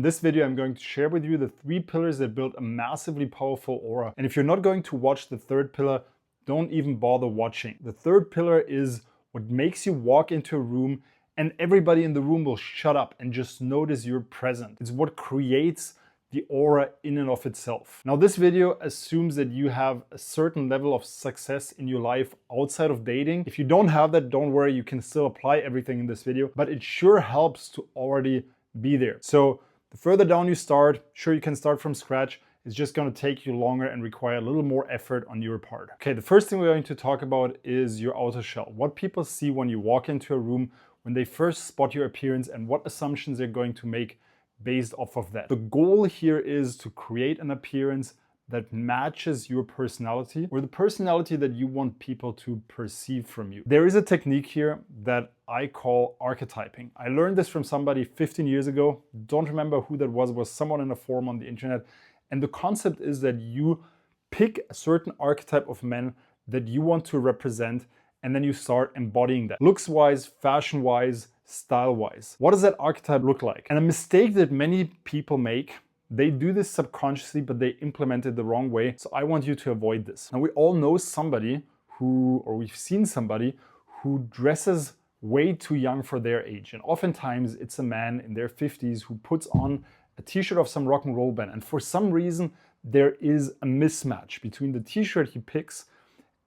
In this video, I'm going to share with you the 3 pillars that build a massively powerful aura. And if you're not going to watch the third pillar, don't even bother watching. The third pillar is what makes you walk into a room and everybody in the room will shut up and just notice you're present. It's what creates the aura in and of itself. Now, this video assumes that you have a certain level of success in your life outside of dating. If you don't have that, don't worry, you can still apply everything in this video, but it sure helps to already be there. So the further down you start, sure, you can start from scratch. It's just going to take you longer and require a little more effort on your part. Okay, the first thing we're going to talk about is your outer shell. What people see when you walk into a room, when they first spot your appearance, and what assumptions they're going to make based off of that. The goal here is to create an appearance that matches your personality, or the personality that you want people to perceive from you. There is a technique here that I call archetyping. I learned this from somebody 15 years ago. Don't remember who that was someone in a forum on the internet. And the concept is that you pick a certain archetype of men that you want to represent, and then you start embodying that. Looks-wise, fashion-wise, style-wise. What does that archetype look like? And a mistake that many people make, they do this subconsciously, but they implement it the wrong way. So I want you to avoid this. Now, we all know somebody who, or we've seen somebody who dresses way too young for their age. And oftentimes it's a man in their 50s who puts on a t-shirt of some rock and roll band. And for some reason, there is a mismatch between the t-shirt he picks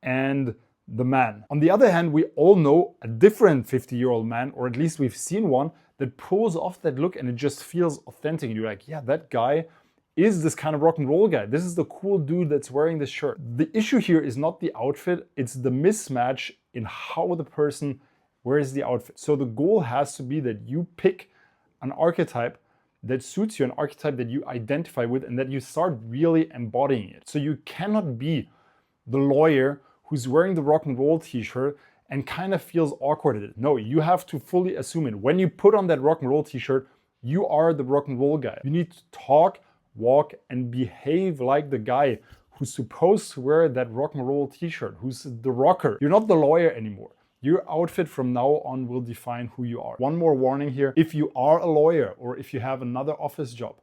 and the man. On the other hand, we all know a different 50-year-old man, or at least we've seen one, that pulls off that look and it just feels authentic. And you're like, yeah, that guy is this kind of rock and roll guy. This is the cool dude that's wearing this shirt. The issue here is not the outfit, it's the mismatch in how the person wears the outfit. So the goal has to be that you pick an archetype that suits you, an archetype that you identify with, and that you start really embodying it. So you cannot be the lawyer who's wearing the rock and roll t-shirt and kind of feels awkward at it. No, you have to fully assume it. When you put on that rock and roll t-shirt, you are the rock and roll guy. You need to talk, walk, and behave like the guy who's supposed to wear that rock and roll t-shirt, who's the rocker. You're not the lawyer anymore. Your outfit from now on will define who you are. One more warning here. If you are a lawyer or if you have another office job,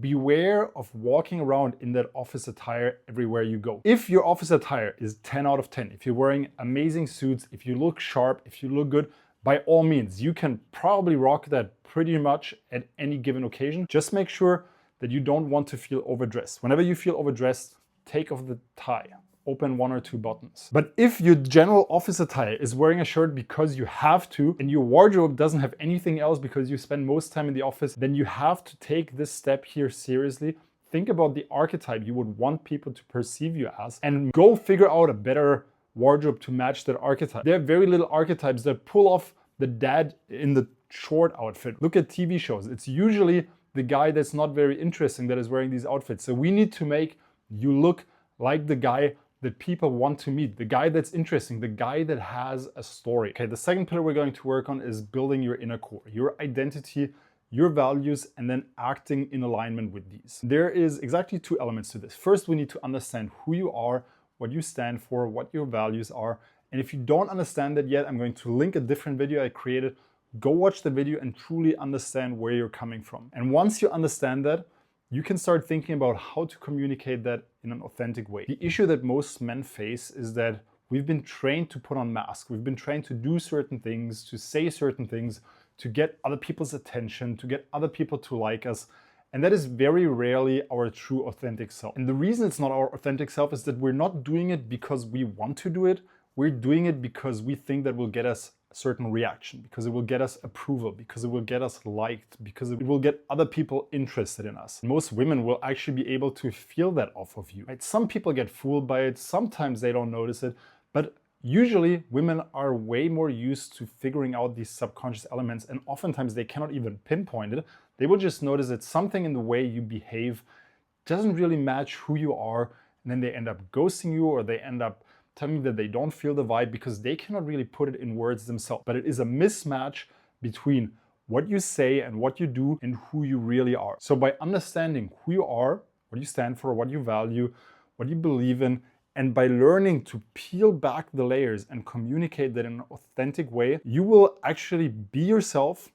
beware of walking around in that office attire everywhere you go. If your office attire is 10 out of 10, if you're wearing amazing suits, if you look sharp, if you look good, by all means, you can probably rock that pretty much at any given occasion. Just make sure that you don't want to feel overdressed. Whenever you feel overdressed, take off the tie. Open 1 or 2 buttons. But if your general office attire is wearing a shirt because you have to, and your wardrobe doesn't have anything else because you spend most time in the office, then you have to take this step here seriously. Think about the archetype you would want people to perceive you as, and go figure out a better wardrobe to match that archetype. There are very little archetypes that pull off the dad in the short outfit. Look at TV shows. It's usually the guy that's not very interesting that is wearing these outfits. So we need to make you look like the guy that people want to meet, the guy that's interesting, the guy that has a story. Okay, the second pillar we're going to work on is building your inner core, your identity, your values, and then acting in alignment with these. There is exactly 2 elements to this. First, we need to understand who you are, what you stand for, what your values are. And if you don't understand that yet, I'm going to link a different video I created. Go watch the video and truly understand where you're coming from. And once you understand that, you can start thinking about how to communicate that in an authentic way. The issue that most men face is that we've been trained to put on masks. We've been trained to do certain things, to say certain things, to get other people's attention, to get other people to like us. And that is very rarely our true authentic self. And the reason it's not our authentic self is that we're not doing it because we want to do it. We're doing it because we think that will get us a certain reaction, because it will get us approval, because it will get us liked, because it will get other people interested in us. Most women will actually be able to feel that off of you. Right? Some people get fooled by it. Sometimes they don't notice it, but usually women are way more used to figuring out these subconscious elements, and oftentimes they cannot even pinpoint it. They will just notice that something in the way you behave doesn't really match who you are, and then they end up ghosting you, or they end up telling you that they don't feel the vibe because they cannot really put it in words themselves. But it is a mismatch between what you say and what you do and who you really are. So by understanding who you are, what you stand for, what you value, what you believe in, and by learning to peel back the layers and communicate that in an authentic way, you will actually be yourself,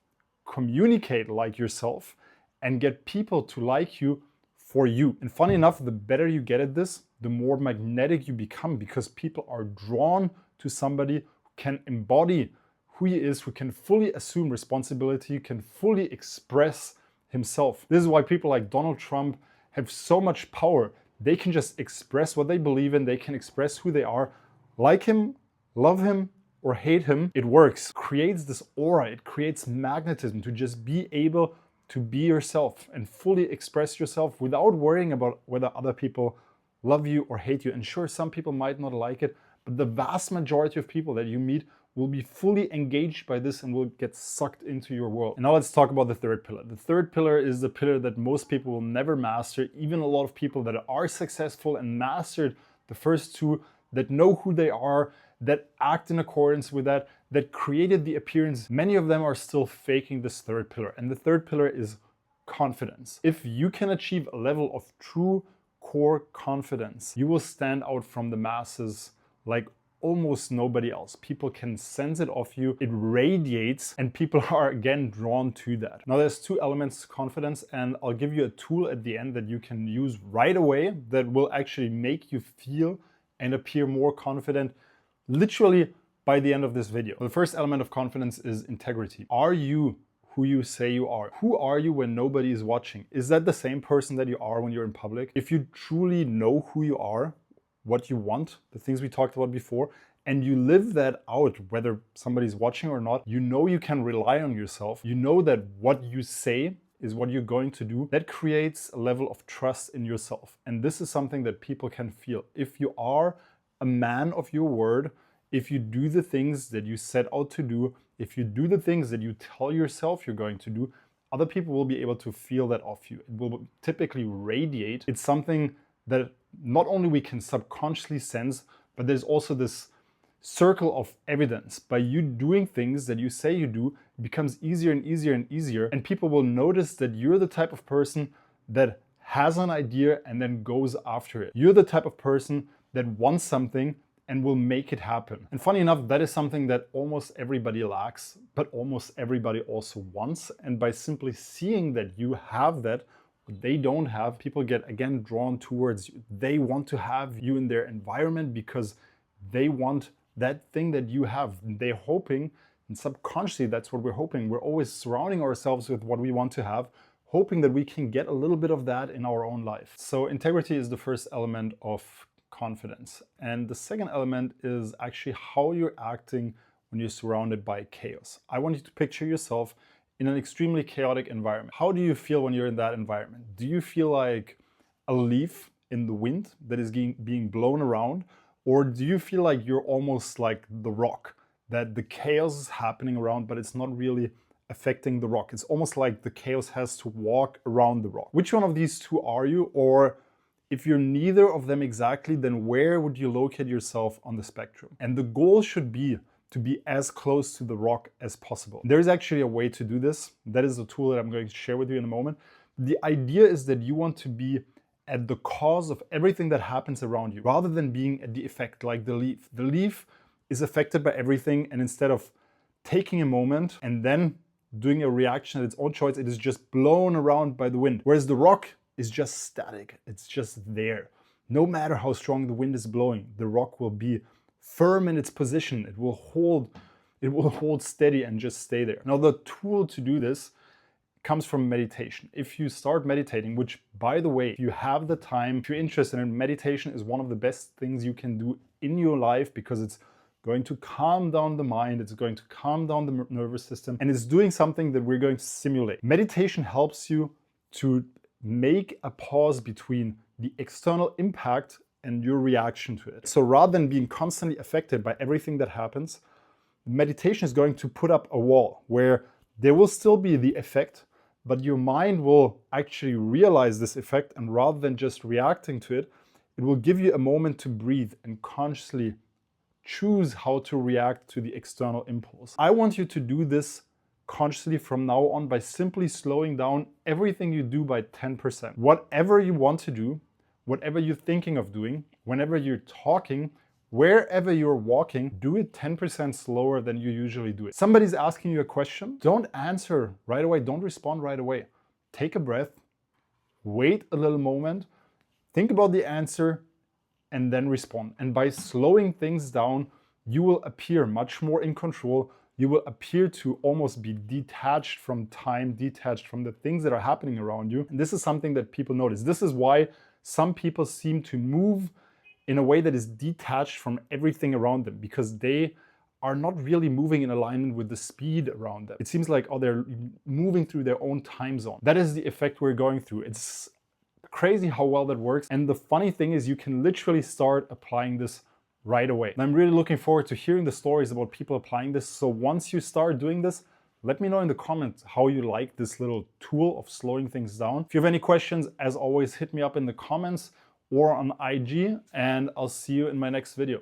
communicate like yourself, and get people to like you for you. And funny enough, the better you get at this, the more magnetic you become, because people are drawn to somebody who can embody who he is, who can fully assume responsibility, can fully express himself. This is why people like Donald Trump have so much power. They can just express what they believe in, they can express who they are, like him, love him, or hate him. It works. It creates this aura, it creates magnetism to just be able to be yourself and fully express yourself without worrying about whether other people love you or hate you. And sure, some people might not like it, but the vast majority of people that you meet will be fully engaged by this and will get sucked into your world. And now let's talk about the third pillar. The third pillar is the pillar that most people will never master. Even a lot of people that are successful and mastered the first two, that know who they are, that act in accordance with that, that created the appearance, many of them are still faking this third pillar. And the third pillar is confidence. If you can achieve a level of true core confidence, you will stand out from the masses like almost nobody else. People can sense it off you, it radiates, and people are again drawn to that. Now there's two elements to confidence, and I'll give you a tool at the end that you can use right away that will actually make you feel and appear more confident literally by the end of this video. The first element of confidence is integrity. Are you who you say you are? Who are you when nobody is watching? Is that the same person that you are when you're in public? If you truly know who you are, what you want, the things we talked about before, and you live that out, whether somebody's watching or not, you know you can rely on yourself. You know that what you say is what you're going to do. That creates a level of trust in yourself. And this is something that people can feel. If you are a man of your word, if you do the things that you set out to do, if you do the things that you tell yourself you're going to do, other people will be able to feel that off you. It will typically radiate. It's something that not only we can subconsciously sense, but there's also this circle of evidence. By you doing things that you say you do, it becomes easier and easier and easier, and people will notice that you're the type of person that has an idea and then goes after it. You're the type of person that wants something and will make it happen. And funny enough, that is something that almost everybody lacks, but almost everybody also wants. And by simply seeing that you have that, what they don't have, people get again drawn towards you. They want to have you in their environment because they want that thing that you have. They're hoping, and subconsciously that's what we're hoping. We're always surrounding ourselves with what we want to have, hoping that we can get a little bit of that in our own life. So integrity is the first element of confidence. And the second element is actually how you're acting when you're surrounded by chaos. I want you to picture yourself in an extremely chaotic environment. How do you feel when you're in that environment? Do you feel like a leaf in the wind that is being blown around? Or do you feel like you're almost like the rock, that the chaos is happening around, but it's not really affecting the rock? It's almost like the chaos has to walk around the rock. Which one of these two are you? Or if you're neither of them exactly, then where would you locate yourself on the spectrum? And the goal should be to be as close to the rock as possible. There's actually a way to do this. That is a tool that I'm going to share with you in a moment. The idea is that you want to be at the cause of everything that happens around you, rather than being at the effect like the leaf. The leaf is affected by everything, and instead of taking a moment and then doing a reaction at its own choice, it is just blown around by the wind. Whereas the rock is just static. It's just there. No matter how strong the wind is blowing, the rock will be firm in its position. It will hold steady and just stay there. Now, the tool to do this comes from meditation. If you start meditating, which by the way, if you have the time, if you're interested in meditation, is one of the best things you can do in your life, because it's going to calm down the mind, it's going to calm down the nervous system, and it's doing something that we're going to simulate. Meditation helps you to make a pause between the external impact and your reaction to it. So rather than being constantly affected by everything that happens, meditation is going to put up a wall where there will still be the effect, but your mind will actually realize this effect, and rather than just reacting to it, it will give you a moment to breathe and consciously choose how to react to the external impulse. I want you to do this consciously from now on by simply slowing down everything you do by 10%. Whatever you want to do, whatever you're thinking of doing, whenever you're talking, wherever you're walking, do it 10% slower than you usually do it. Somebody's asking you a question, don't answer right away, don't respond right away. take a breath, wait a little moment, think about the answer, and then respond. And by slowing things down, you will appear much more in control. You will appear to almost be detached from time, detached from the things that are happening around you. And this is something that people notice. This is why some people seem to move in a way that is detached from everything around them, because they are not really moving in alignment with the speed around them. It seems like, oh, they're moving through their own time zone. That is the effect we're going through. It's crazy how well that works. And the funny thing is, you can literally start applying this right away. And I'm really looking forward to hearing the stories about people applying this. So once you start doing this, let me know in the comments how you like this little tool of slowing things down. If you have any questions, as always, hit me up in the comments or on IG, and I'll see you in my next video.